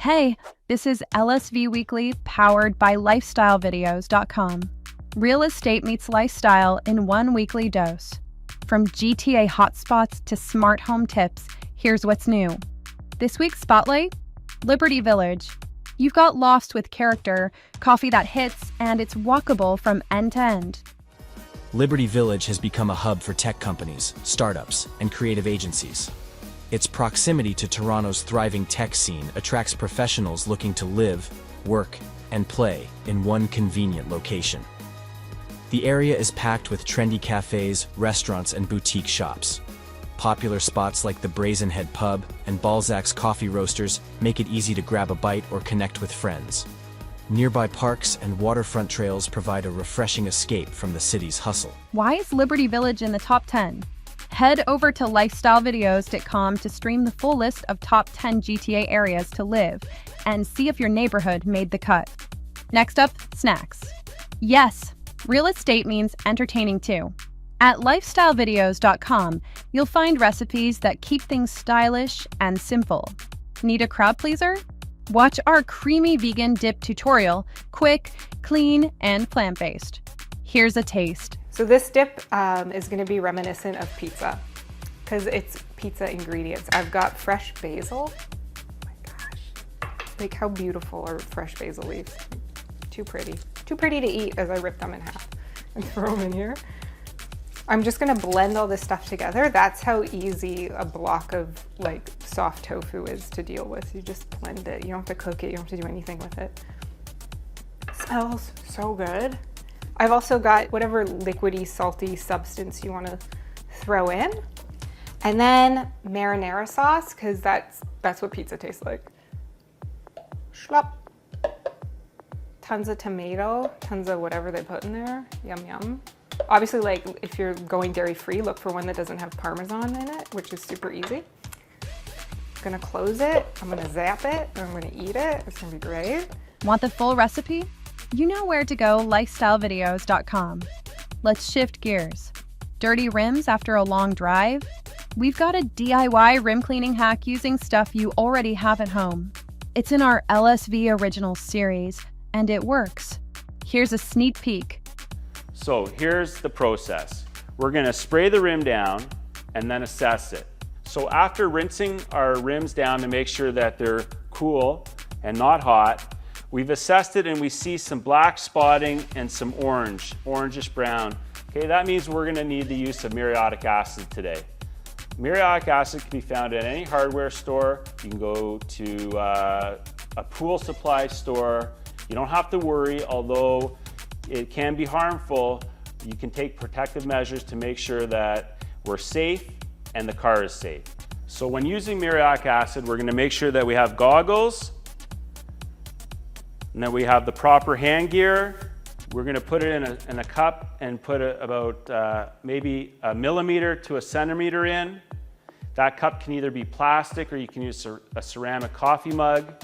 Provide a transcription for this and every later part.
Hey, this is LSV Weekly powered by lifestylevideos.com. Real estate meets lifestyle in one weekly dose. From GTA hotspots to smart home tips, here's what's new. This week's spotlight? Liberty Village. You've got lost with character, coffee that hits, and it's walkable from end to end. Liberty Village has become a hub for tech companies, startups, and creative agencies. Its proximity to Toronto's thriving tech scene attracts professionals looking to live, work, and play in one convenient location. The area is packed with trendy cafes, restaurants, and boutique shops. Popular spots like the Brazen Head Pub and Balzac's Coffee Roasters make it easy to grab a bite or connect with friends. Nearby parks and waterfront trails provide a refreshing escape from the city's hustle. Why is Liberty Village in the top 10? Head over to lifestylevideos.com to stream the full list of top 10 GTA areas to live and see if your neighborhood made the cut. Next up, snacks. Yes, real estate means entertaining too. At lifestylevideos.com, you'll find recipes that keep things stylish and simple. Need a crowd pleaser? Watch our creamy vegan dip tutorial, quick, clean, and plant-based. Here's a taste. So this dip is going to be reminiscent of pizza because it's pizza ingredients. I've got fresh basil. Oh my gosh. Like how beautiful are fresh basil leaves. Too pretty. Too pretty to eat as I rip them in half and throw them in here. I'm just going to blend all this stuff together. That's how easy a block of like soft tofu is to deal with. You just blend it. You don't have to cook it. You don't have to do anything with it. It smells so good. I've also got whatever liquidy, salty substance you want to throw in. And then marinara sauce, because that's what pizza tastes like. Schlop. Tons of tomato, tons of whatever they put in there. Yum, yum. Obviously, like if you're going dairy-free, look for one that doesn't have Parmesan in it, which is super easy. I'm gonna close it, I'm gonna zap it, and I'm gonna eat it. It's gonna be great. Want the full recipe? You know where to go, lifestylevideos.com. Let's shift gears. Dirty rims after a long drive? We've got a DIY rim cleaning hack using stuff you already have at home. It's in our LSV Originals series, and it works. Here's a sneak peek. So here's the process. We're gonna spray the rim down and then assess it. So after rinsing our rims down to make sure that they're cool and not hot, we've assessed it and we see some black spotting and some orangish brown. Okay, that means we're gonna need the use of muriatic acid today. Muriatic acid can be found at any hardware store. You can go to a pool supply store. You don't have to worry, although it can be harmful. You can take protective measures to make sure that we're safe and the car is safe. So when using muriatic acid, we're gonna make sure that we have goggles, and then we have the proper hand gear. We're gonna put it in a cup and put about maybe a millimeter to a centimeter in. That cup can either be plastic or you can use a ceramic coffee mug.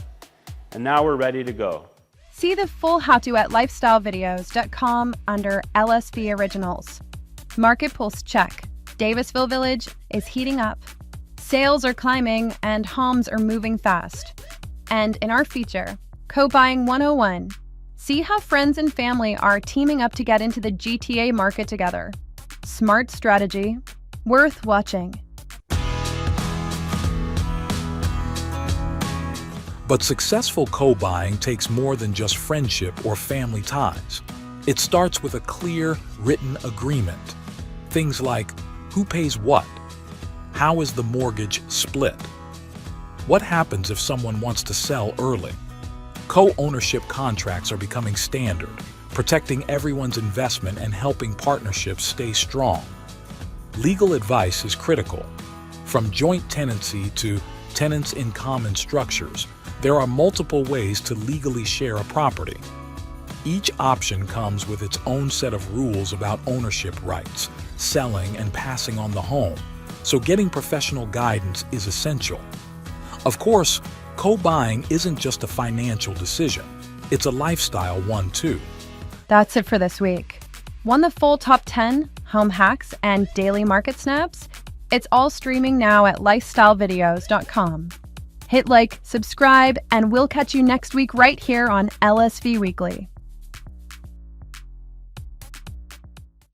And now we're ready to go. See the full how-to at lifestylevideos.com under LSV Originals. Market pulse check. Davisville Village is heating up. Sales are climbing and homes are moving fast. And in our feature, Co-Buying 101, see how friends and family are teaming up to get into the GTA market together. Smart strategy, worth watching. But successful co-buying takes more than just friendship or family ties. It starts with a clear, written agreement. Things like who pays what? How is the mortgage split? What happens if someone wants to sell early? Co-ownership contracts are becoming standard, protecting everyone's investment and helping partnerships stay strong. Legal advice is critical. From joint tenancy to tenants in common structures, there are multiple ways to legally share a property. Each option comes with its own set of rules about ownership rights, selling and passing on the home, so getting professional guidance is essential. Of course, co-buying isn't just a financial decision, it's a lifestyle one too. That's it for this week. Want the full top 10 home hacks and daily market snaps? It's all streaming now at lifestylevideos.com. Hit like, subscribe, and we'll catch you next week right here on LSV Weekly.